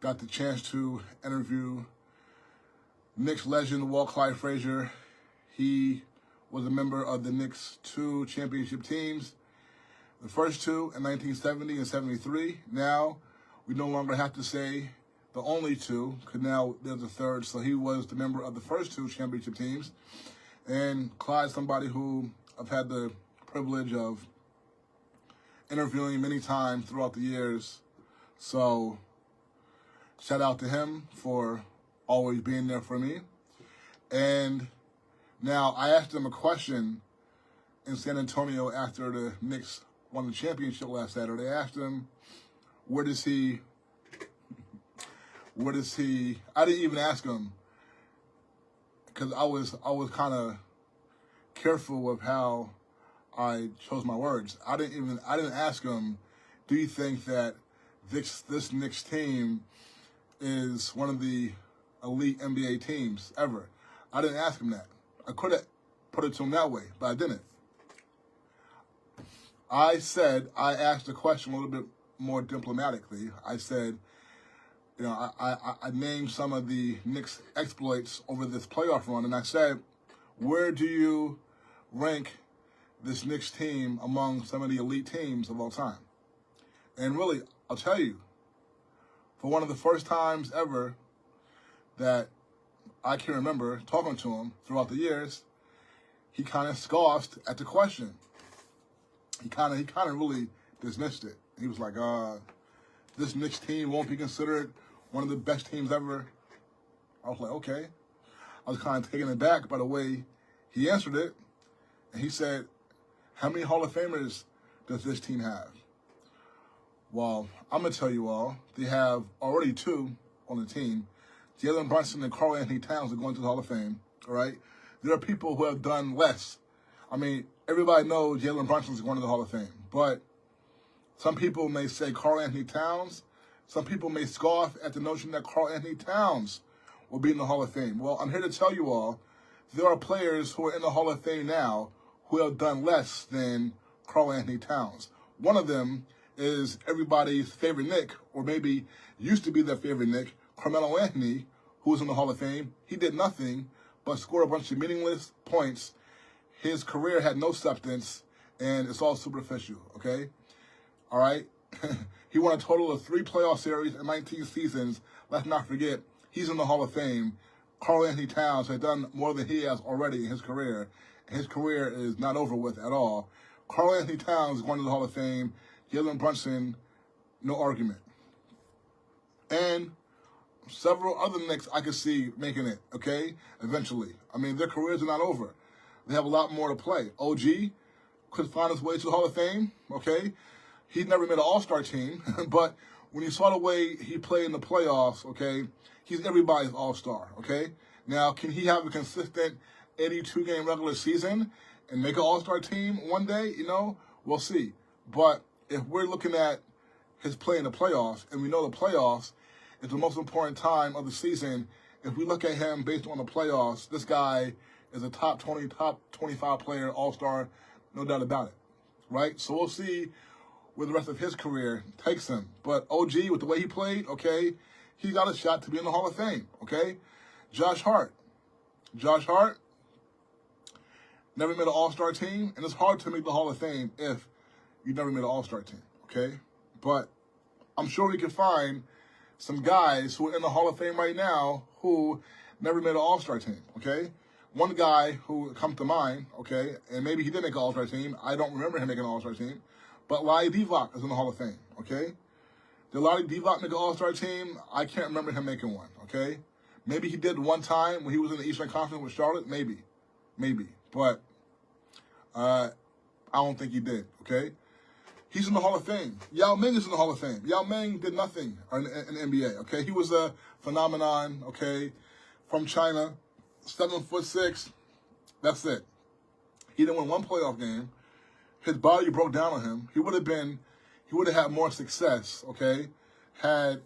got the chance to interview Knicks legend Walt Clyde Frazier. He was a member of the Knicks' 2 championship teams, the first 2 in 1970 and 73. Now, we no longer have to say the only 2, because now there's a third. So he was the member of the first 2 championship teams. And Clyde's somebody who I've had the privilege of interviewing many times throughout the years. So shout out to him for always being there for me. And now I asked him a question in San Antonio after the Knicks won the championship last Saturday. I asked him, where does he, I didn't even ask him because I was kind of careful with how I chose my words. I didn't ask him, do you think that this Knicks team is one of the elite NBA teams ever? I didn't ask him that. I could have put it to him that way, but I didn't. I asked the question a little bit more diplomatically. I said, you know, I named some of the Knicks exploits over this playoff run, and I said, where do you rank this Knicks team among some of the elite teams of all time? And really, I'll tell you, for one of the first times ever that I can remember talking to him throughout the years, he kind of scoffed at the question. He kind of really dismissed it. He was like, this Knicks team won't be considered one of the best teams ever. I was like, okay. I was kind of taken aback by the way he answered it. And he said, how many Hall of Famers does this team have? Well, I'm going to tell you all, they have already 2 on the team. Jalen Brunson and Karl Anthony Towns are going to the Hall of Fame, all right? There are people who have done less. I mean, everybody knows Jalen Brunson is going to the Hall of Fame, but some people may say Karl Anthony Towns. Some people may scoff at the notion that Karl Anthony Towns will be in the Hall of Fame. Well, I'm here to tell you all, there are players who are in the Hall of Fame now who have done less than Karl Anthony Towns. One of them is everybody's favorite Knick, or maybe used to be their favorite Knick, Carmelo Anthony, who was in the Hall of Fame. He did nothing but score a bunch of meaningless points. His career had no substance, and it's all superficial, okay? All right? He won a total of 3 playoff series in 19 seasons. Let's not forget, he's in the Hall of Fame. Karl Anthony Towns has done more than he has already in his career. His career is not over with at all. Karl Anthony Towns is going to the Hall of Fame. Jalen Brunson, no argument. And several other Knicks I could see making it, okay, eventually. I mean, their careers are not over. They have a lot more to play. OG could find his way to the Hall of Fame, okay? He's never made an All-Star team, but when you saw the way he played in the playoffs, okay, he's everybody's All-Star, okay? Now, can he have a consistent 82-game regular season and make an All-Star team one day? You know, we'll see. But if we're looking at his play in the playoffs, and we know the playoffs is the most important time of the season, if we look at him based on the playoffs, this guy is a top 20, top 25 player, All-Star, no doubt about it, right? So we'll see where the rest of his career takes him. But OG, with the way he played, okay, he got a shot to be in the Hall of Fame, okay? Josh Hart, never made an All-Star team, and it's hard to make the Hall of Fame if you never made an All-Star team, okay? But I'm sure we can find some guys who are in the Hall of Fame right now who never made an All-Star team, okay? One guy who comes to mind, okay, and maybe he did make an All-Star team. I don't remember him making an All-Star team. But Larry Divac is in the Hall of Fame, okay? Did Larry Divac make an All-Star team? I can't remember him making one, okay? Maybe he did one time when he was in the Eastern Conference with Charlotte. Maybe. But I don't think he did, okay? He's in the Hall of Fame. Yao Ming is in the Hall of Fame. Yao Ming did nothing in the NBA, okay? He was a phenomenon, okay, from China, 7'6". That's it. He didn't win one playoff game. His body broke down on him. He would have had more success, okay, had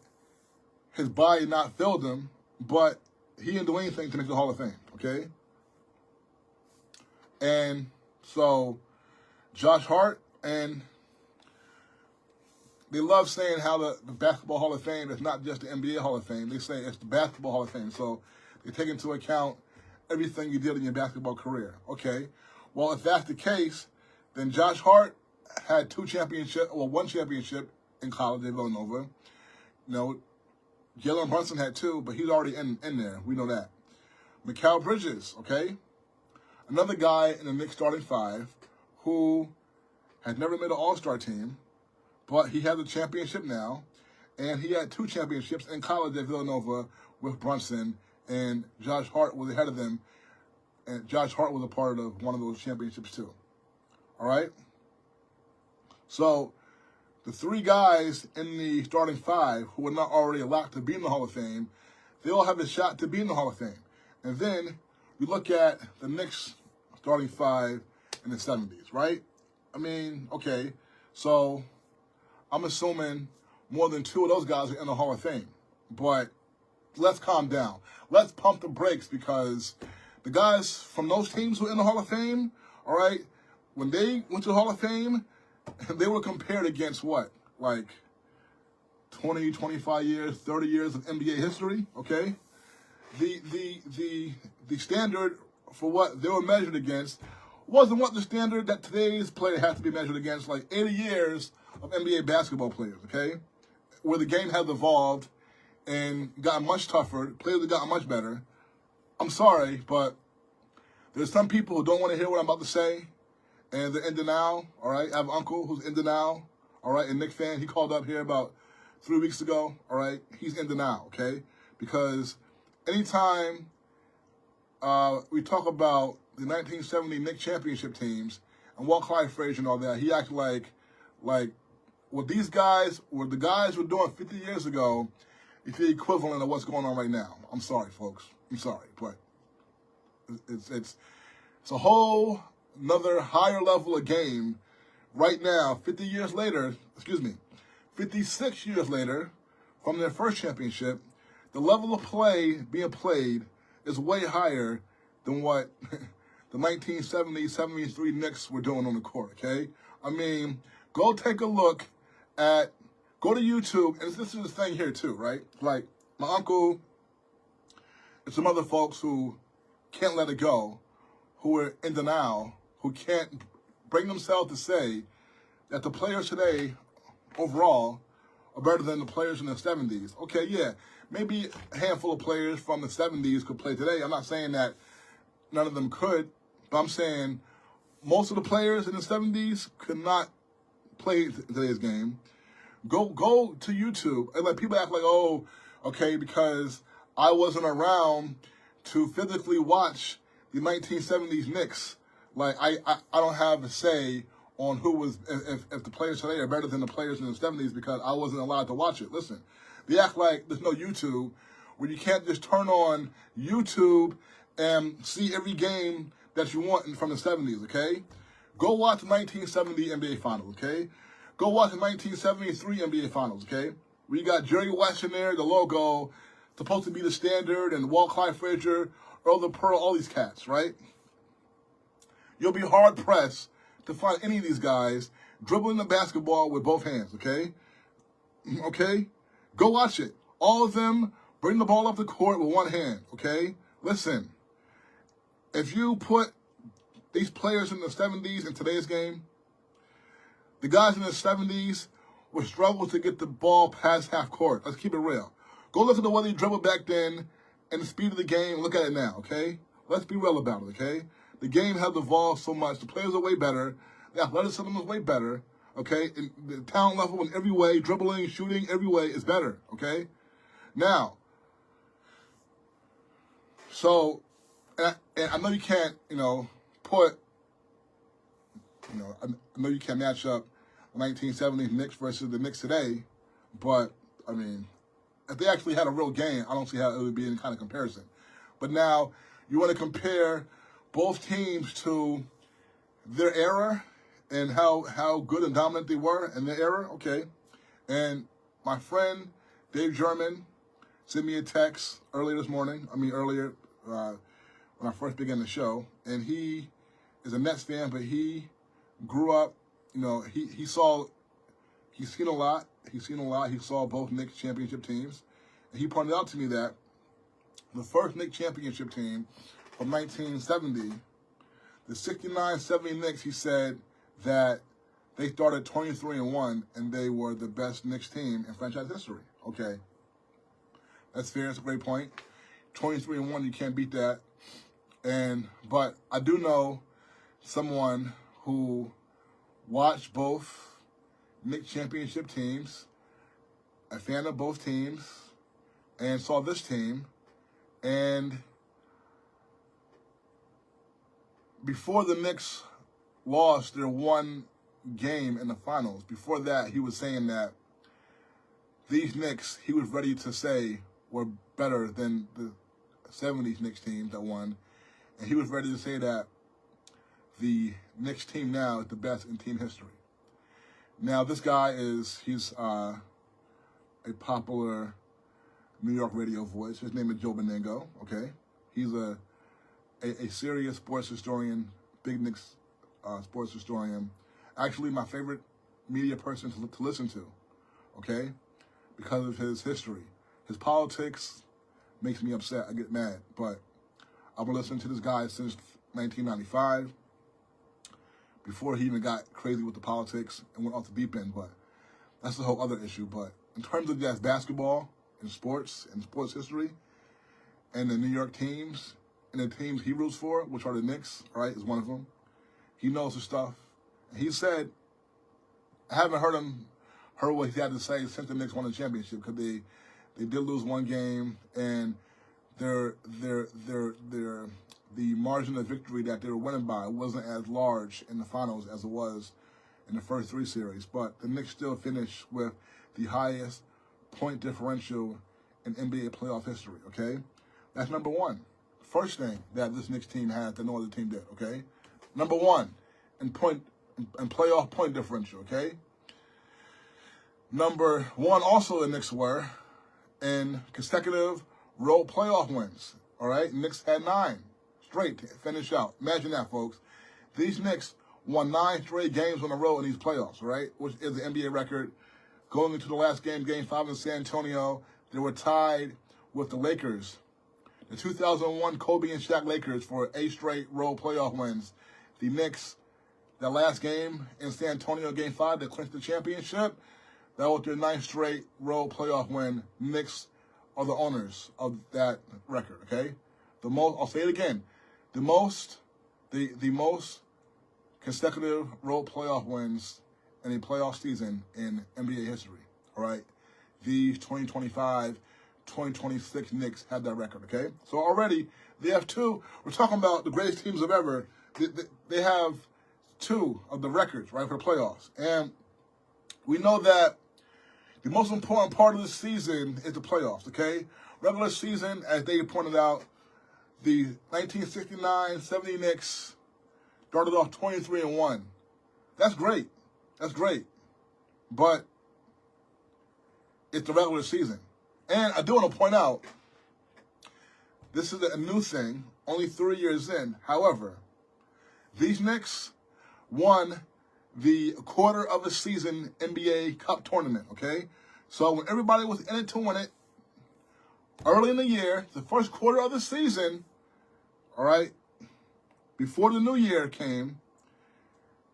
his body not failed him, but he didn't do anything to make the Hall of Fame, okay? And so Josh Hart and they love saying how the Basketball Hall of Fame is not just the NBA Hall of Fame. They say it's the Basketball Hall of Fame. So they take into account everything you did in your basketball career. Okay. Well, if that's the case, then Josh Hart had one championship in college at Villanova. You know, Jalen Brunson had 2, but he's already in there. We know that. Mikal Bridges, okay? Another guy in the Knicks starting 5 who had never made an all-star team, but he has a championship now, and he had 2 championships in college at Villanova with Brunson, and Josh Hart was ahead of them, and Josh Hart was a part of one of those championships too. All right? So the 3 guys in the starting 5 who were not already locked to be in the Hall of Fame, they all have a shot to be in the Hall of Fame. And then you look at the Knicks starting 5 in the 70s, right? I mean, okay, so I'm assuming more than 2 of those guys are in the Hall of Fame. But let's calm down. Let's pump the brakes, because the guys from those teams who are in the Hall of Fame, all right, when they went to the Hall of Fame, they were compared against what? Like 20, 25 years, 30 years of NBA history, okay? The standard for what they were measured against wasn't what the standard that today's player has to be measured against, like 80 years of NBA basketball players, okay? Where the game has evolved and gotten much tougher, players have gotten much better. I'm sorry, but there's some people who don't want to hear what I'm about to say, and they're in denial, all right? I have an uncle who's in denial, all right, a Knicks fan. He called up here about 3 weeks ago, all right? He's in denial, okay? Because anytime we talk about the 1970 Knicks championship teams and Walt Clyde Frazier and all that, he acts like what the guys were doing 50 years ago is the equivalent of what's going on right now. I'm sorry, folks. I'm sorry, but it's a whole another higher level of game right now, 56 years later from their first championship. The level of play being played is way higher than what the 1970, 73 Knicks were doing on the court, okay? I mean, go take a look at, go to YouTube, and this is the thing here too, right? Like, my uncle and some other folks who can't let it go, who are in denial, who can't bring themselves to say that the players today, overall, are better than the players in the 70s. Okay, yeah, maybe a handful of players from the 70s could play today. I'm not saying that none of them could, but I'm saying most of the players in the 70s could not play today's game. Go to YouTube and let people act like, oh, okay, because I wasn't around to physically watch the 1970s Knicks. Like, I don't have a say on who was, if the players today are better than the players in the 70s because I wasn't allowed to watch it. Listen, they act like there's no YouTube, where you can't just turn on YouTube and see every game that you want from the 70s, okay? Go watch the 1970 NBA Finals, okay? Go watch the 1973 NBA Finals, okay? We got Jerry West in there, the logo, supposed to be the standard, and Walt Clyde Frazier, Earl the Pearl, all these cats, right? You'll be hard-pressed to find any of these guys dribbling the basketball with both hands, okay? Okay? Go watch it. All of them bring the ball up the court with one hand, okay? Listen, if you put these players in the 70s in today's game, the guys in the 70s would struggle to get the ball past half court. Let's keep it real. Go look at the way they dribbled back then and the speed of the game. Look at it now, okay? Let's be real about it, okay? The game has evolved so much. The players are way better. The athleticism is way better, okay? And the talent level in every way, dribbling, shooting, every way is better, okay? Now, so, and I know you can't, I know you can't match up the 1970s Knicks versus the Knicks today, but, I mean, if they actually had a real game, I don't see how it would be any kind of comparison. But now, you want to compare both teams to their era and how good and dominant they were in their era, okay? And my friend Dave German sent me a text earlier when I first began the show, and he is a Nets fan, but he grew up, he's seen a lot, He's seen a lot. He saw both Knicks championship teams. And he pointed out to me that the first Knicks championship team from 1970, the 69-70 Knicks, he said that they started 23-1 and they were the best Knicks team in franchise history. Okay. That's fair. That's a great point. 23-1, you can't beat that. But I do know someone who watched both Knicks championship teams, a fan of both teams, and saw this team. And before the Knicks lost their one game in the finals, before that, he was saying that these Knicks, he was ready to say, were better than the 70s Knicks teams that won. And he was ready to say that the Knicks team now is the best in team history. Now, this guy he's a popular New York radio voice. His name is Joe Benigno, okay? He's a serious sports historian, big Knicks sports historian. Actually, my favorite media person to listen to, okay? Because of his history. His politics makes me upset. I get mad. But I've been listening to this guy since 1995, before he even got crazy with the politics and went off the deep end. But that's a whole other issue. But in terms of just basketball and sports history, and the New York teams and the teams he roots for, which are the Knicks, right, is one of them. He knows his stuff. And he said, I haven't heard what he had to say since the Knicks won the championship, because they did lose one game, and the margin of victory that they were winning by wasn't as large in the finals as it was in the first three series. But the Knicks still finished with the highest point differential in NBA playoff history, okay? That's number one. First thing that this Knicks team had that no other team did, okay? Number one in playoff point differential, okay? Number one also the Knicks were in consecutive road playoff wins, all right? Knicks had 9 straight to finish out. Imagine that, folks. These Knicks won 9 straight games on the road in these playoffs, all right? Which is the NBA record. Going into the last game, Game 5 in San Antonio, they were tied with the Lakers. The 2001 Kobe and Shaq Lakers for 8 straight road playoff wins. The Knicks, that last game in San Antonio, Game 5, that clinched the championship, that was their 9th straight road playoff win. Knicks are the owners of that record, okay? The most, I'll say it again, the most consecutive road playoff wins in a playoff season in NBA history, all right? These 2025-2026 Knicks had that record, okay? So already they have 2. We're talking about the greatest teams of ever. They have 2 of the records, right, for the playoffs. And we know that the most important part of the season is the playoffs, okay? Regular season, as they pointed out, the 1969-70 Knicks started off 23-1. That's great. That's great. But it's the regular season. And I do want to point out, this is a new thing, only 3 years in. However, these Knicks won the quarter of the season NBA Cup tournament, okay? So when everybody was in it to win it, early in the year, the first quarter of the season, all right, before the new year came,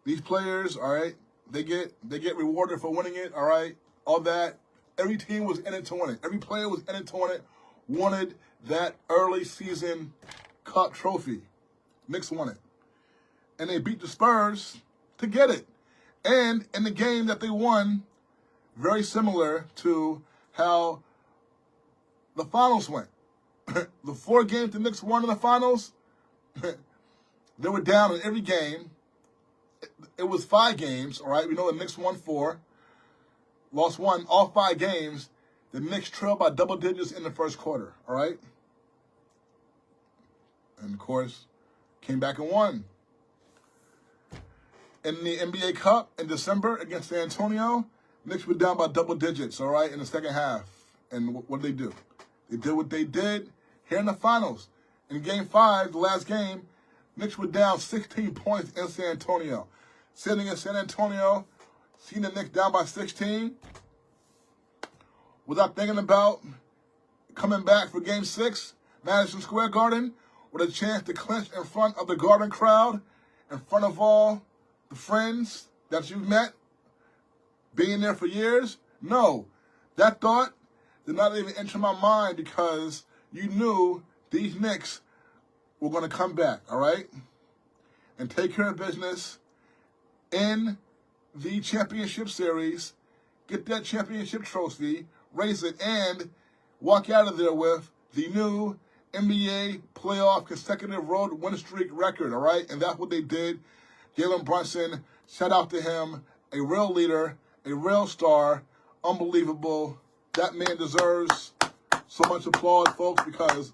these players, all right, they get rewarded for winning it, all right, all that. Every team was in it to win it. Every player was in it to win it, wanted that early season cup trophy. Knicks won it. And they beat the Spurs to get it. And in the game that they won, very similar to how the finals went. The 4 games the Knicks won in the finals, they were down in every game. It was 5 games, all right? We know the Knicks won 4, lost 1, all 5 games. The Knicks trailed by double digits in the first quarter, all right? And, of course, came back and won. In the NBA Cup in December against San Antonio, Knicks were down by double digits, all right, in the second half. And what did they do? They did what they did here in the finals. In Game 5, the last game, Knicks were down 16 points in San Antonio. Sitting in San Antonio, seeing the Knicks down by 16, without thinking about coming back for Game 6, Madison Square Garden, with a chance to clinch in front of the Garden crowd, in front of all the friends that you've met, being there for years? No. That thought did not even enter my mind because you knew these Knicks were going to come back, all right? And take care of business in the championship series, get that championship trophy, raise it, and walk out of there with the new NBA playoff consecutive road win streak record, all right? And that's what they did. Jalen Brunson, shout out to him, a real leader, a real star, unbelievable. That man deserves so much applause, folks, because